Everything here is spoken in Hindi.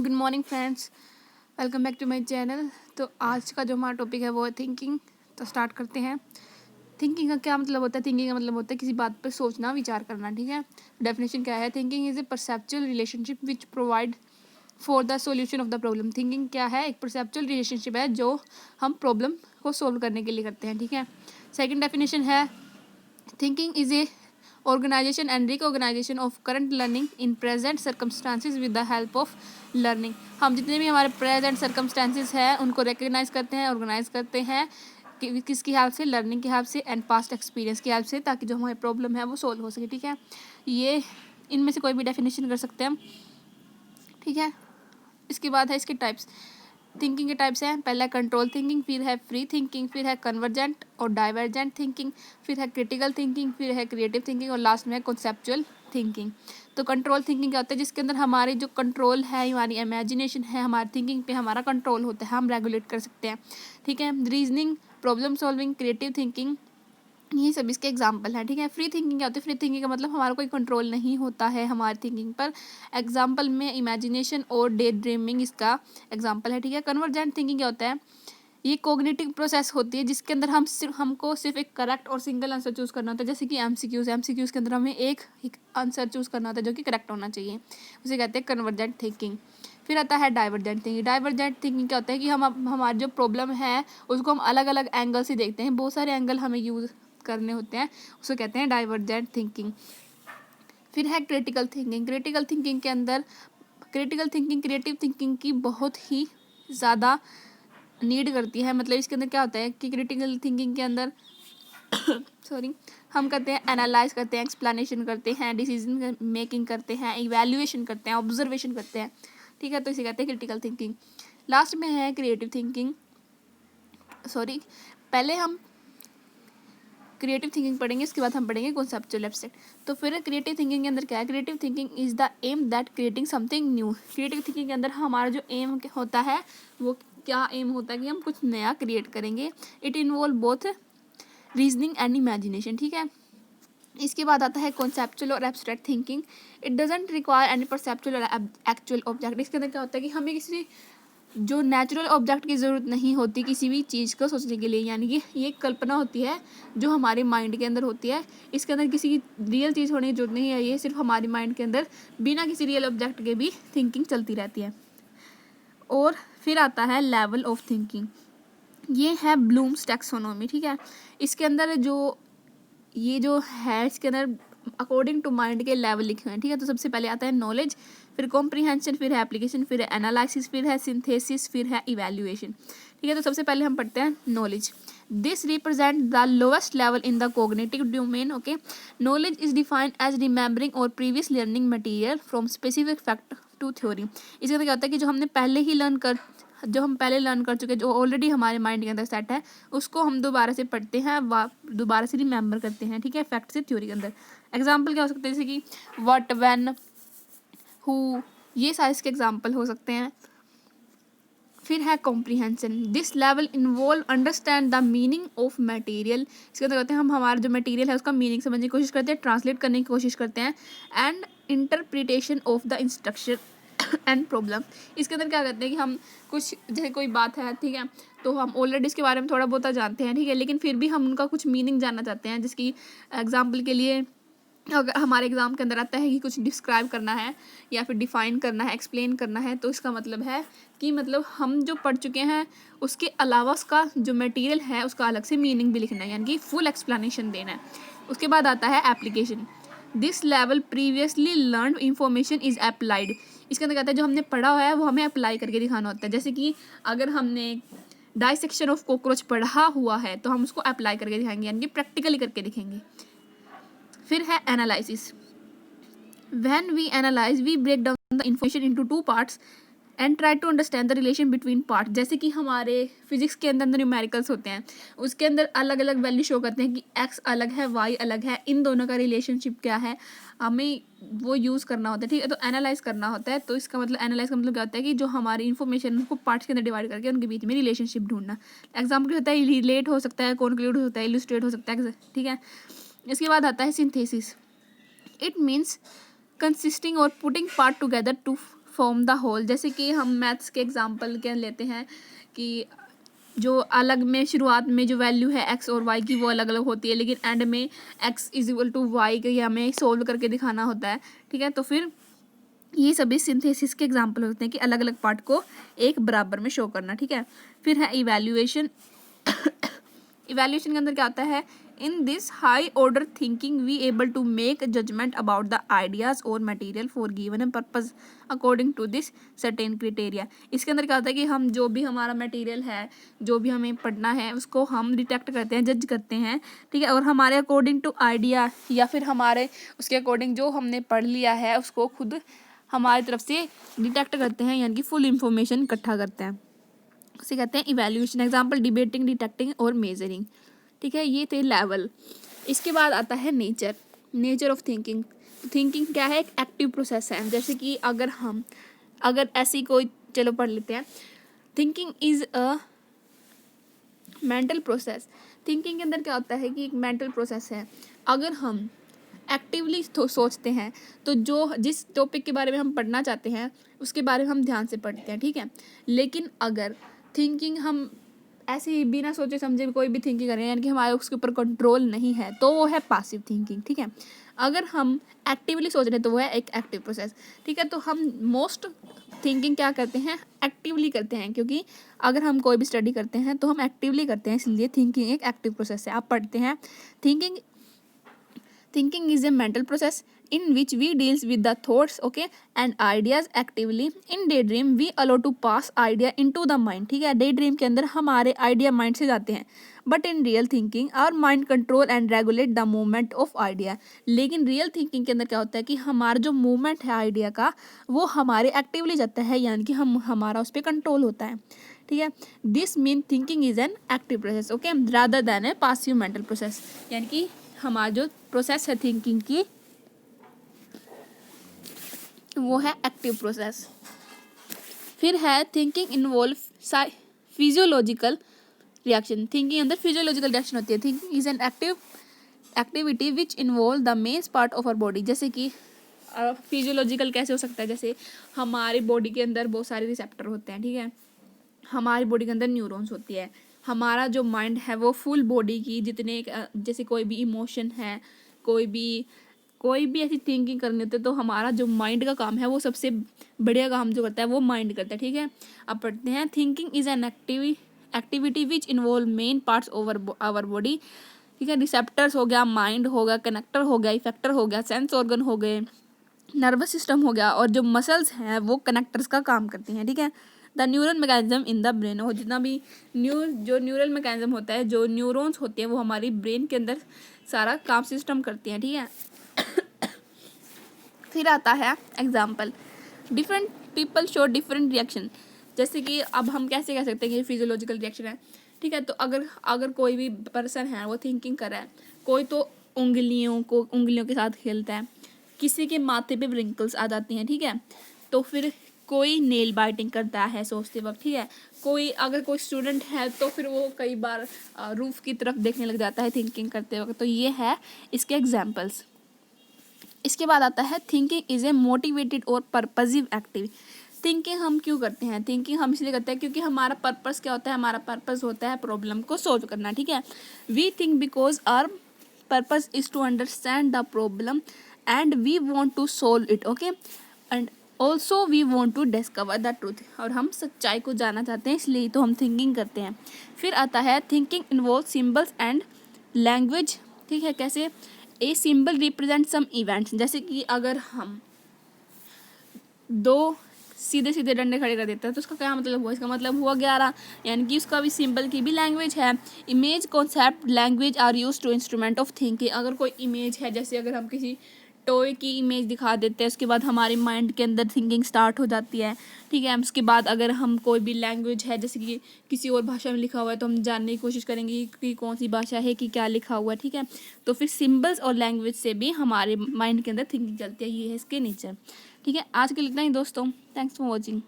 Good morning friends, welcome back to my channel. तो आज का जो हमारा टॉपिक है वो है थिंकिंग। तो स्टार्ट करते हैं। थिंकिंग का क्या मतलब होता है? थिंकिंग का मतलब होता है किसी बात पर सोचना, विचार करना। ठीक है, डेफिनेशन क्या है? Thinking is a perceptual relationship which provide for the solution of the problem. Thinking क्या है? एक परसेप्चुअल रिलेशनशिप है जो हम प्रॉब्लम को सोल्व करने के लिए करते हैं। ठीक है, सेकेंड डेफिनेशन है thinking is a organization and recognition of current learning in present circumstances with the help of learning। हम जितने भी हमारे present circumstances हैं उनको recognize करते हैं, organize करते हैं किसकी हेल्प से? लर्निंग की हेल्प से एंड पास्ट एक्सपीरियंस की हेल्प से, ताकि जो हमारी प्रॉब्लम है वो सोल्व हो सके। ठीक है, ये इनमें से कोई भी डेफिनेशन कर सकते हैं हम। ठीक है, इसके बाद है इसके टाइप्स। थिंकिंग के टाइप्स हैं, पहला कंट्रोल थिंकिंग, फिर है फ्री थिंकिंग, फिर है कन्वर्जेंट और डाइवर्जेंट थिंकिंग, फिर है क्रिटिकल थिंकिंग, फिर है क्रिएटिव थिंकिंग और लास्ट में है कॉन्सेप्चुअल थिंकिंग। तो कंट्रोल थिंकिंग क्या होता है? जिसके अंदर हमारी जो कंट्रोल है, हमारी इमेजिनेशन है, हमारी थिंकिंग पे हमारा कंट्रोल होता है, हम रेगुलेट कर सकते हैं। ठीक है, reasoning, problem solving, creative thinking, ये सब इसके एग्जाम्पल हैं। ठीक है, फ्री थिंकिंग क्या होती है? फ्री थिंकिंग का मतलब हमारा कोई कंट्रोल नहीं होता है हमारी थिंकिंग पर। एग्जाम्पल में इमेजिनेशन और डे ड्रीमिंग इसका एग्जाम्पल है। ठीक है, कन्वर्जेंट थिंकिंग क्या होता है? ये कोग्निटिव प्रोसेस होती है जिसके अंदर हमको सिर्फ एक करेक्ट और सिंगल आंसर चूज़ करना होता है। जैसे कि एमसीक्यूज़ के अंदर हमें एक आंसर चूज़ करना होता है जो कि करेक्ट होना चाहिए, उसे कहते हैं कन्वर्जेंट थिंकिंग। फिर आता है डाइवर्जेंट थिंकिंग। डाइवर्जेंट थिंकिंग क्या होता है कि हम हमारी जो प्रॉब्लम है उसको हम अलग अलग एंगल से देखते हैं, बहुत सारे एंगल हमें यूज़ करने होते हैं, उसे कहते हैं डाइवर्जेंट थिंकिंग। फिर है क्रिटिकल थिंकिंग। क्रिटिकल थिंकिंग के अंदर क्रिटिकल थिंकिंग क्रिएटिव थिंकिंग की बहुत ही ज़्यादा नीड करती है। मतलब इसके अंदर क्या होता है कि क्रिटिकल थिंकिंग के अंदर सॉरी हम करते हैं एनालाइज करते हैं, एक्सप्लेनेशन करते हैं, डिसीजन मेकिंग करते हैं, इवैल्यूएशन करते हैं, ऑब्जर्वेशन करते हैं। ठीक है, तो इसे कहते हैं क्रिटिकल थिंकिंग। लास्ट में है क्रिएटिव थिंकिंग। पहले हम क्रिएटिव थिंकिंग पढ़ेंगे, इसके बाद हम पढ़ेंगे कॉन्सेप्चुअल एब्स्ट्रैक्ट। तो फिर क्रिएटिव थिंकिंग के अंदर क्या है? Creative thinking is the aim that creating something new. Creative thinking के अंदर हमारा जो एम होता है वो क्या एम होता है कि हम कुछ नया क्रिएट करेंगे। It involve both reasoning and imagination. ठीक है, इसके बाद आता है कॉन्सेप्चुअल और abstract thinking. It doesn't require any perceptual और एक्चुअल ऑब्जेक्ट। इसके अंदर क्या होता है कि हमें किसी जो नेचुरल ऑब्जेक्ट की ज़रूरत नहीं होती किसी भी चीज़ को सोचने के लिए, यानी कि ये कल्पना होती है जो हमारे माइंड के अंदर होती है। इसके अंदर किसी की रियल चीज़ होने की जरूरत नहीं है, ये सिर्फ हमारे माइंड के अंदर बिना किसी रियल ऑब्जेक्ट के भी थिंकिंग चलती रहती है। और फिर आता है लेवल ऑफ थिंकिंग, ये है ब्लूम्स टैक्सोनॉमी। ठीक है, इसके अंदर ये जो है इसके अंदर अकॉर्डिंग टू माइंड के लेवल लिखे हुए हैं। ठीक है, तो सबसे पहले आता है नॉलेज, फिर कॉम्प्रीहेंशन, फिर है एप्लीकेशन, फिर है एनालिसिस, फिर है सिंथेसिस, फिर है इवैल्यूएशन। ठीक है, तो सबसे पहले हम पढ़ते हैं knowledge. This represent the lowest level in the cognitive domain. Okay, knowledge is defined as remembering और previous learning material from specific fact to theory. इसके अंदर क्या होता है कि जो हम पहले लर्न कर चुके, जो ऑलरेडी हमारे माइंड के अंदर सेट है, उसको हम दोबारा से पढ़ते हैं, दोबारा से रिमेंबर करते हैं। ठीक है, फैक्ट से थ्योरी के अंदर। एग्जाम्पल क्या हो सकते हैं? जैसे कि व्हाट, व्हेन, हु, ये सारे इसके एग्जाम्पल हो सकते हैं। फिर है comprehension. This level involve understand the meaning of material. इसके अंदर कहते हैं हम हमारा जो मटेरियल है उसका मीनिंग समझने की कोशिश करते हैं, ट्रांसलेट करने की कोशिश करते हैं, and interpretation of the instruction and problem. इसके अंदर क्या करते हैं कि हम कुछ, जैसे कोई बात है, ठीक है, तो हम ऑलरेडी इसके बारे में थोड़ा बहुत जानते हैं, ठीक है, लेकिन फिर भी हम उनका कुछ मीनिंग जानना चाहते हैं। जिसकी एग्जाम्पल के लिए अगर हमारे एग्जाम के अंदर आता है कि कुछ डिस्क्राइब करना है या फिर डिफाइन करना है, एक्सप्लेन करना है, तो इसका मतलब है कि मतलब हम जो पढ़ चुके हैं उसके अलावा उसका जो मटेरियल है उसका अलग से मीनिंग भी लिखना है, यानी कि फुल एक्सप्लेनेशन देना है। उसके बाद आता है application. This level previously learn information is applied. इसके अंदर कहता है जो हमने पढ़ा हुआ है वो हमें अप्लाई करके दिखाना होता है। जैसे कि अगर हमने डाइसेक्शन ऑफ कॉकरोच पढ़ा हुआ है तो हम उसको अप्लाई करके दिखाएंगे, यानी कि प्रैक्टिकली करके दिखेंगे। फिर है analysis. When we analyse we break down the information into two parts and try to understand the relation between part. जैसे कि हमारे फिजिक्स के अंदर न्यूमेरिकल्स होते हैं, उसके अंदर अलग अलग वैल्यू शो करते हैं कि एक्स अलग है, वाई अलग है, इन दोनों का रिलेशनशिप क्या है, हमें वो यूज़ करना होता है। ठीक है, तो एनालाइज करना होता है। तो इसका मतलब एनालाइज का मतलब क्या होता है कि जो हमारी इन्फॉर्मेशन को पार्ट्स के अंदर डिवाइड करके उनके बीच में रिलेशनशिप ढूंढना। एग्जाम्पल होता है रिलेट हो सकता है, कॉन्क्लूड होता है, इलुस्ट्रेट हो सकता है। ठीक है, इसके बाद आता है synthesis. It means consisting or putting part together to form the whole. जैसे कि हम मैथ्स के एग्जांपल क्या लेते हैं कि जो अलग में शुरुआत में जो वैल्यू है एक्स और वाई की वो अलग अलग होती है, लेकिन एंड में X is equal to Y के हमें सोल्व करके दिखाना होता है, ठीक है। तो फिर ये सभी सिंथेसिस के एग्जांपल होते हैं कि अलग अलग पार्ट को एक बराबर में शो करना, ठीक है। फिर है इवैल्यूएशन। इवैल्यूएशन के अंदर क्या होता है, in this high order thinking we able to make judgement about the ideas और material for given purpose according to this certain criteria. इसके अंदर क्या होता है कि हम जो भी हमारा मटेरियल है, जो भी हमें पढ़ना है, उसको हम डिटेक्ट करते हैं, जज करते हैं, ठीक है। और हमारे अकॉर्डिंग टू आइडिया या फिर हमारे उसके अकॉर्डिंग जो हमने पढ़ लिया है उसको खुद हमारी तरफ से डिटेक्ट करते हैं, यानी कि फुल इंफॉर्मेशन इकट्ठा करते हैं, उसे कहते हैं इवैल्यूएशन। एग्जांपल डिबेटिंग, डिटेक्टिंग और मेजरिंग, ठीक है। ये थे लेवल। इसके बाद आता है nature, nature of thinking. Thinking क्या है, एक एक्टिव प्रोसेस है। जैसे कि अगर ऐसी कोई, चलो पढ़ लेते हैं, thinking is a mental process. Thinking के अंदर क्या होता है कि एक मेंटल प्रोसेस है। अगर हम एक्टिवली सोचते हैं तो जिस टॉपिक के बारे में हम पढ़ना चाहते हैं उसके बारे में हम ध्यान से पढ़ते हैं, ठीक है। लेकिन अगर थिंकिंग हम ऐसे ही बिना सोचे समझे कोई भी थिंकिंग करें, यानी कि हमारे उसके ऊपर कंट्रोल नहीं है, तो वो है पासिव थिंकिंग, ठीक है। अगर हम एक्टिवली सोच रहे हैं तो वो है एक एक्टिव प्रोसेस, ठीक है। तो हम मोस्ट थिंकिंग क्या करते हैं, एक्टिवली करते हैं, क्योंकि अगर हम कोई भी स्टडी करते हैं तो हम एक्टिवली करते हैं, इसलिए थिंकिंग एक एक्टिव प्रोसेस है। आप पढ़ते हैं Thinking is a mental process in which we deals with the thoughts, okay, and ideas actively. In daydream we allow to pass idea into the mind, ठीक है। daydream के अंदर हमारे idea mind से जाते हैं, but in real thinking our mind control and regulate the movement of idea. लेकिन real thinking के अंदर क्या होता है कि हमारा जो movement है idea का वो हमारे actively जाता है, यानी कि हमारा उस पर control होता है, ठीक है। This mean thinking is an active process, okay, rather than A passive mental process. यानी कि हमारा जो प्रोसेस है थिंकिंग की वो है एक्टिव प्रोसेस। फिर है thinking involve physiological reaction. Thinking अंदर फिजियोलॉजिकल रिएक्शन होती है। Thinking is an activity which involve the main part of our body. जैसे कि फिजियोलॉजिकल कैसे हो सकता है, जैसे हमारी बॉडी के अंदर बहुत सारे रिसेप्टर होते हैं, ठीक है। हमारी बॉडी के अंदर न्यूरॉन्स होती है। हमारा जो माइंड है वो फुल बॉडी की जितने, जैसे कोई भी इमोशन है, कोई भी ऐसी थिंकिंग करनी होती है, तो हमारा जो माइंड का काम है वो सबसे बढ़िया काम जो करता है वो माइंड करता है, ठीक है। अब पढ़ते हैं thinking is an activity which involve main parts over our body, ठीक है। रिसेप्टर्स हो गया, माइंड हो गया, कनेक्टर हो गया, इफेक्टर हो गया, सेंस ऑर्गन हो गए, नर्वस सिस्टम हो गया, और जो मसल्स हैं वो कनेक्टर्स का काम करती हैं, ठीक है। The neural mechanism in the brain, हो जितना भी जो न्यूरल मैकेनिज्म होता है, जो न्यूरॉन्स होते हैं वो हमारी ब्रेन के अंदर सारा काम सिस्टम करती हैं, ठीक है। फिर आता है example, different people show different reaction. जैसे कि अब हम कैसे कह सकते हैं कि फिजियोलॉजिकल रिएक्शन है, ठीक है। तो अगर कोई भी पर्सन है वो थिंकिंग कर रहा है, कोई तो उंगलियों के साथ खेलता है, किसी के माथे पे रिंकल्स आ जाती हैं, ठीक है। तो फिर कोई नेल बाइटिंग करता है सोचते वक्त, ठीक है। अगर कोई स्टूडेंट है तो फिर वो कई बार रूफ की तरफ देखने लग जाता है थिंकिंग करते वक्त। तो ये है इसके एग्जाम्पल्स। इसके बाद आता है थिंकिंग इज ए मोटिवेटेड और पर्पजिव एक्टिव। थिंकिंग हम क्यों करते हैं, थिंकिंग हम इसलिए करते हैं क्योंकि हमारा पर्पस क्या होता है, हमारा पर्पस होता है प्रॉब्लम को सॉल्व करना, ठीक है। We think because our purpose is to understand the problem and we want to solve it, okay, and also we want to discover the truth. और हम सच्चाई को जानना चाहते हैं, इसलिए तो हम थिंकिंग करते हैं। फिर आता है thinking involve symbols and language, ठीक है। कैसे, a symbol represent some events. जैसे कि अगर हम दो सीधे सीधे डंडे खड़े कर देते हैं तो उसका क्या मतलब हुआ, इसका मतलब हुआ 11, यानी कि उसका भी सिंबल की भी लैंग्वेज है। Image concept language are use to instrument of thinking. अगर कोई इमेज है, जैसे अगर हम किसी टॉय की इमेज दिखा देते हैं, उसके बाद हमारे माइंड के अंदर थिंकिंग स्टार्ट हो जाती है, ठीक है। उसके बाद अगर हम कोई भी लैंग्वेज है, जैसे कि किसी और भाषा में लिखा हुआ है, तो हम जानने की कोशिश करेंगे कि कौन सी भाषा है, कि क्या लिखा हुआ है, ठीक है। तो फिर सिम्बल्स और लैंग्वेज से भी हमारे माइंड के अंदर थिंकिंग चलती है। ये है इसके नेचर, ठीक है। आज के लिए इतना ही दोस्तों, थैंक्स फॉर वॉचिंग।